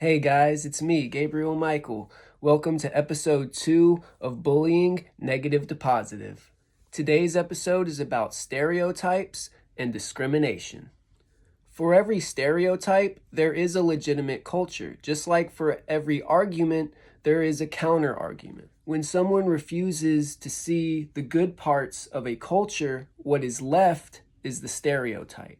Hey guys, it's me, Gabriel Michael. Welcome to episode 2 of Bullying Negative to Positive. Today's episode is about stereotypes and discrimination. For every stereotype, there is a legitimate culture. Just like for every argument, there is a counter argument. When someone refuses to see the good parts of a culture, what is left is the stereotype.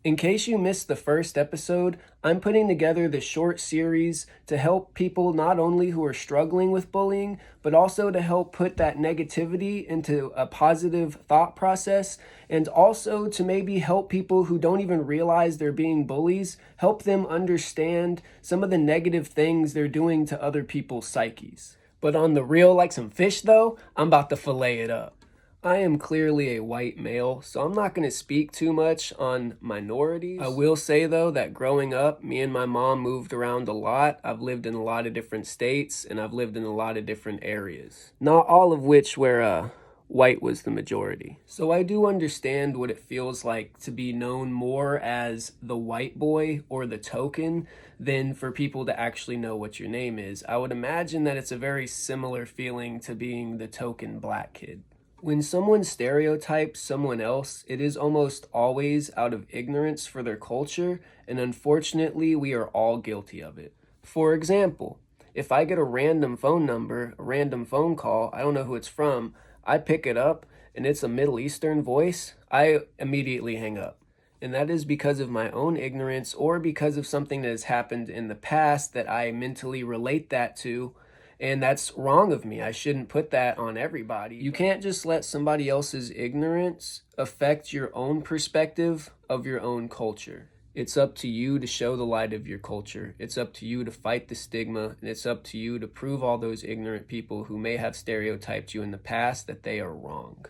In case you missed the first episode, I'm putting together this short series to help people not only who are struggling with bullying, but also to help put that negativity into a positive thought process, and also to maybe help people who don't even realize they're being bullies, help them understand some of the negative things they're doing to other people's psyches. But on the real, like some fish though, I'm about to fillet it up. I am clearly a white male, so I'm not going to speak too much on minorities. I will say, though, that growing up, me and my mom moved around a lot. I've lived in a lot of different states, and I've lived in a lot of different areas. Not all of which where white was the majority. So I do understand what it feels like to be known more as the white boy or the token than for people to actually know what your name is. I would imagine that it's a very similar feeling to being the token black kid. When someone stereotypes someone else, it is almost always out of ignorance for their culture, and unfortunately, we are all guilty of it. For example, if I get a random phone number, a random phone call, I don't know who it's from, I pick it up, and it's a Middle Eastern voice, I immediately hang up. And that is because of my own ignorance or because of something that has happened in the past that I mentally relate that to. And that's wrong of me. I shouldn't put that on everybody. You can't just let somebody else's ignorance affect your own perspective of your own culture. It's up to you to show the light of your culture. It's up to you to fight the stigma, and it's up to you to prove all those ignorant people who may have stereotyped you in the past that they are wrong.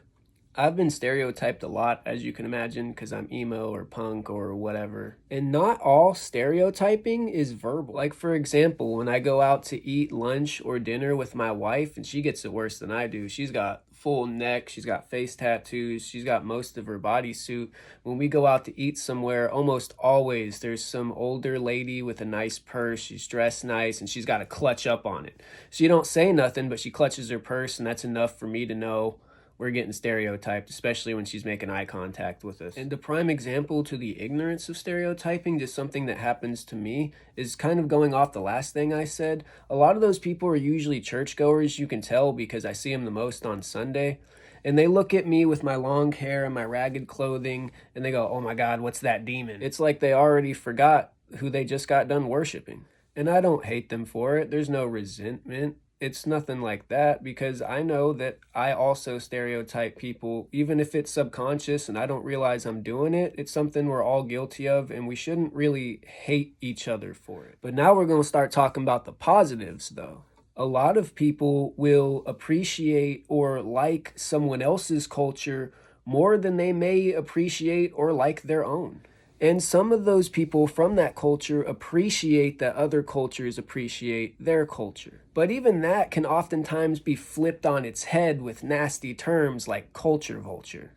I've been stereotyped a lot, as you can imagine, because I'm emo or punk or whatever. And not all stereotyping is verbal. Like, for example, when I go out to eat lunch or dinner with my wife, and she gets it worse than I do. She's got full neck, she's got face tattoos, she's got most of her bodysuit. When we go out to eat somewhere, almost always there's some older lady with a nice purse, she's dressed nice, and she's got a clutch up on it. She don't say nothing, but she clutches her purse, and that's enough for me to know we're getting stereotyped, especially when she's making eye contact with us. And a prime example to the ignorance of stereotyping, just something that happens to me, is kind of going off the last thing I said. A lot of those people are usually churchgoers, you can tell because I see them the most on Sunday. And they look at me with my long hair and my ragged clothing, and they go, "Oh my God, what's that demon?" It's like they already forgot who they just got done worshiping. And I don't hate them for it. There's no resentment. It's nothing like that because I know that I also stereotype people, even if it's subconscious and I don't realize I'm doing it. It's something we're all guilty of, and we shouldn't really hate each other for it. But now we're going to start talking about the positives, though. A lot of people will appreciate or like someone else's culture more than they may appreciate or like their own. And some of those people from that culture appreciate that other cultures appreciate their culture. But even that can oftentimes be flipped on its head with nasty terms like culture vulture.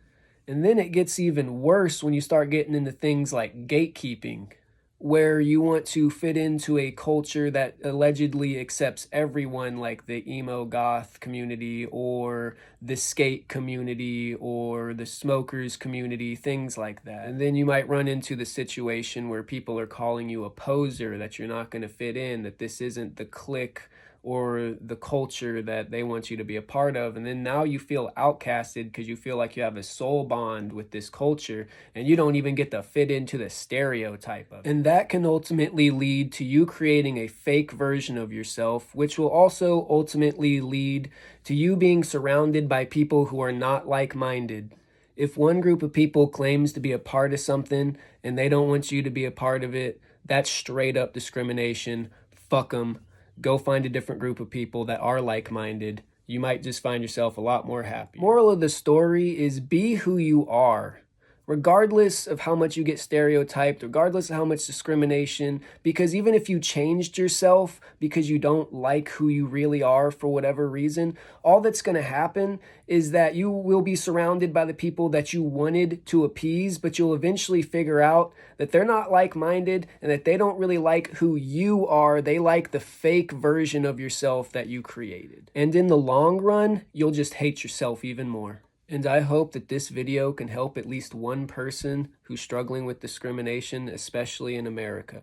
And then it gets even worse when you start getting into things like gatekeeping, where you want to fit into a culture that allegedly accepts everyone, like the emo goth community or the skate community or the smokers community, things like that. And then you might run into the situation where people are calling you a poser, that you're not going to fit in, that this isn't the clique or the culture that they want you to be a part of. And then now you feel outcasted because you feel like you have a soul bond with this culture and you don't even get to fit into the stereotype of it. And that can ultimately lead to you creating a fake version of yourself, which will also ultimately lead to you being surrounded by people who are not like-minded. If one group of people claims to be a part of something and they don't want you to be a part of it, that's straight up discrimination. Fuck them. Go find a different group of people that are like-minded. You might just find yourself a lot more happy. Moral of the story is be who you are. regardless of how much you get stereotyped, regardless of how much discrimination, because even if you changed yourself because you don't like who you really are for whatever reason, all that's going to happen is that you will be surrounded by the people that you wanted to appease, but you'll eventually figure out that they're not like-minded and that they don't really like who you are. They like the fake version of yourself that you created. And in the long run, you'll just hate yourself even more. And I hope that this video can help at least one person who's struggling with discrimination, especially in America.